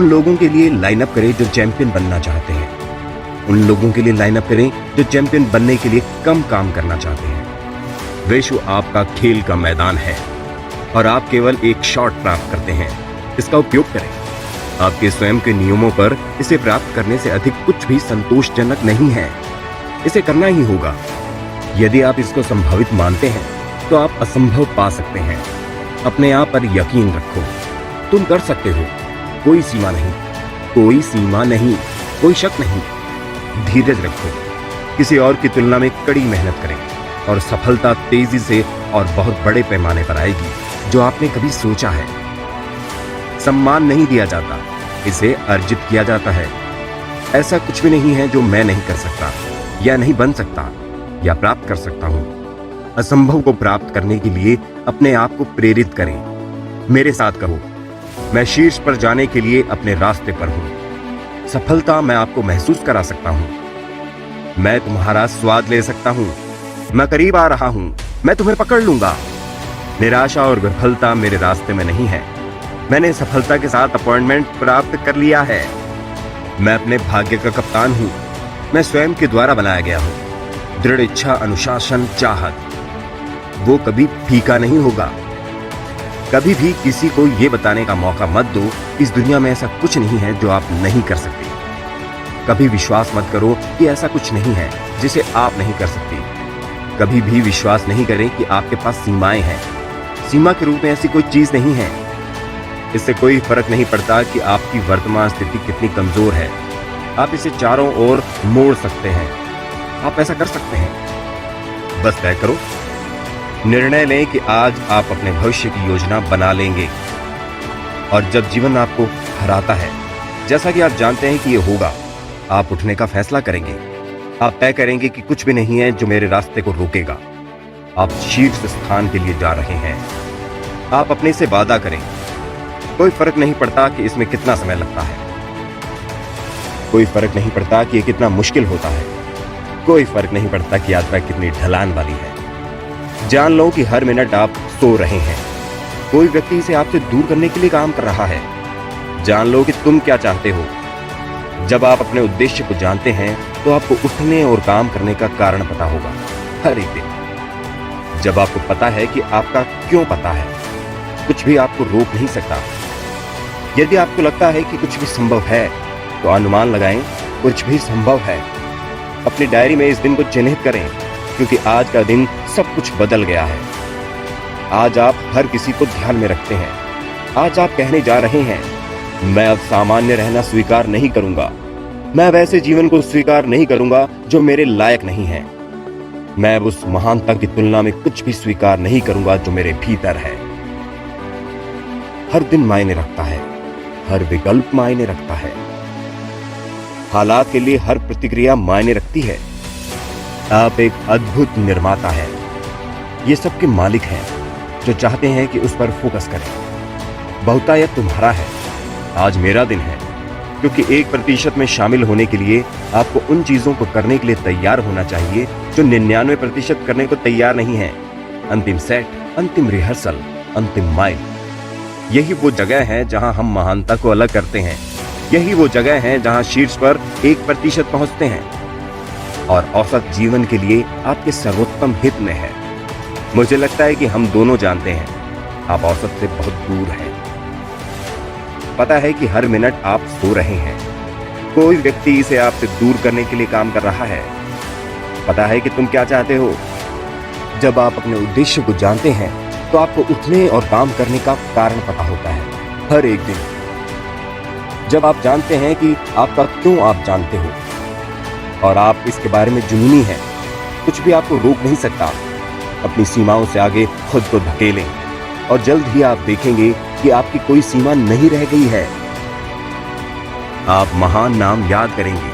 उन लोगों के लिए लाइन अप करें जो चैंपियन बनना चाहते हैं। उन लोगों के लिए लाइन अप करें जो चैंपियन बनने के लिए कम काम करना चाहते हैं। विश्व आपका खेल का मैदान है और आप केवल एक शॉट प्राप्त करते हैं। इसका उपयोग करें। आपके स्वयं के नियमों पर इसे प्राप्त करने से अधिक कुछ भी संतोषजनक नहीं है। इसे करना ही होगा। यदि आप इसको संभावित मानते हैं तो आप असंभव पा सकते हैं। अपने आप पर यकीन रखो। तुम कर सकते हो। कोई सीमा नहीं, कोई सीमा नहीं, कोई शक नहीं। धीरज रखो। किसी और की तुलना में कड़ी मेहनत करें और सफलता तेजी से और बहुत बड़े पैमाने पर आएगी जो आपने कभी सोचा है। सम्मान नहीं दिया जाता, इसे अर्जित किया जाता है। ऐसा कुछ भी नहीं है जो मैं नहीं कर सकता या नहीं बन सकता या प्राप्त कर सकता हूं। असंभव को प्राप्त करने के लिए अपने आप को प्रेरित करें। मेरे साथ कहो, मैं शीर्ष पर जाने के लिए अपने रास्ते पर हूं। सफलता मैं आपको महसूस करा सकता हूं। मैं तुम्हारा स्वाद ले सकता हूं। मैं करीब आ रहा हूं। मैं तुम्हें पकड़ लूंगा। निराशा और विफलता मेरे रास्ते में नहीं है। मैंने सफलता के साथ अपॉइंटमेंट प्राप्त कर लिया है। मैं अपने भाग्य का कप्तान हूं। मैं स्वयं के द्वारा बनाया गया हूं। दृढ़ इच्छा, अनुशासन, चाहत, वो कभी फीका नहीं होगा। कभी भी किसी को यह बताने का मौका मत दो इस दुनिया में ऐसा कुछ नहीं है जो आप नहीं कर सकते। कभी विश्वास मत करो कि ऐसा कुछ नहीं है जिसे आप नहीं कर सकते। कभी भी विश्वास नहीं करें कि आपके पास सीमाएं हैं। सीमा के रूप में ऐसी कोई चीज नहीं है। इससे कोई फर्क नहीं पड़ता कि आपकी वर्तमान स्थिति कितनी कमजोर है। आप इसे चारों ओर मोड़ सकते हैं। आप ऐसा कर सकते हैं। बस तय करो, निर्णय लें कि आज आप अपने भविष्य की योजना बना लेंगे। और जब जीवन आपको हराता है, जैसा कि आप जानते हैं कि यह होगा, आप उठने का फैसला करेंगे। आप तय करेंगे कि कुछ भी नहीं है जो मेरे रास्ते को रोकेगा। आप शीर्ष स्थान के लिए जा रहे हैं। आप अपने से वादा करें। कोई फर्क नहीं पड़ता कि इसमें कितना समय लगता है। कोई फर्क नहीं पड़ता कि यह कितना मुश्किल होता है। कोई फर्क नहीं पड़ता कि यात्रा कितनी ढलान वाली है। जान लो कि हर मिनट आप सो रहे हैं। कोई व्यक्ति इसे आपसे दूर करने के लिए काम कर रहा है। जान लो कि तुम क्या चाहते हो। जब आप अपने उद्देश्य को जानते हैं तो आपको उठने और काम करने का कारण पता होगा हर एक दिन। जब आपको पता है कि आपका क्यों पता है, कुछ भी आपको रोक नहीं सकता। यदि आपको लगता है कि कुछ भी संभव है तो अनुमान लगाएं, कुछ भी संभव है। अपनी डायरी में इस दिन को चिन्हित करें, क्योंकि आज का दिन सब कुछ बदल गया है। आज आप हर किसी को ध्यान में रखते हैं। आज आप कहने जा रहे हैं, मैं अब सामान्य रहना स्वीकार नहीं करूंगा। मैं वैसे जीवन को स्वीकार नहीं करूंगा जो मेरे लायक नहीं है। मैं उस महानता की तुलना में कुछ भी स्वीकार नहीं करूंगा जो मेरे भीतर है। हर दिन मायने रखता है। हर विकल्प मायने रखता है। हालात के लिए हर प्रतिक्रिया मायने रखती है। आप एक अद्भुत निर्माता हैं। ये सबके मालिक हैं जो चाहते हैं कि उस पर फोकस करें। बहुतायत तुम्हारा है। आज मेरा दिन है, क्योंकि 1% में शामिल होने के लिए आपको उन चीजों को करने के लिए तैयार होना चाहिए जो 99% करने को तैयार नहीं है। अंतिम सेट, अंतिम रिहर्सल, अंतिम माइल, यही वो जगह है जहां हम महानता को अलग करते हैं। यही वो जगह है जहां शीर्ष पर 1% पहुंचते हैं। और औसत जीवन के लिए आपके सर्वोत्तम हित में है। मुझे लगता है कि हम दोनों जानते हैं आप औसत से बहुत दूर हैं। पता है कि हर मिनट आप सो रहे हैं। कोई व्यक्ति इसे आपसे दूर करने के लिए काम कर रहा है। पता है कि तुम क्या चाहते हो। जब आप अपने उद्देश्य को जानते हैं तो आपको उठने और काम करने का कारण पता होता है हर एक दिन। जब आप जानते हैं कि आपका क्यों आप जानते हो और आप इसके बारे में जुनूनी हैं, कुछ भी आपको रोक नहीं सकता। अपनी सीमाओं से आगे खुद को धकेलें और जल्द ही आप देखेंगे कि आपकी कोई सीमा नहीं रह गई है। आप महान नाम याद करेंगे।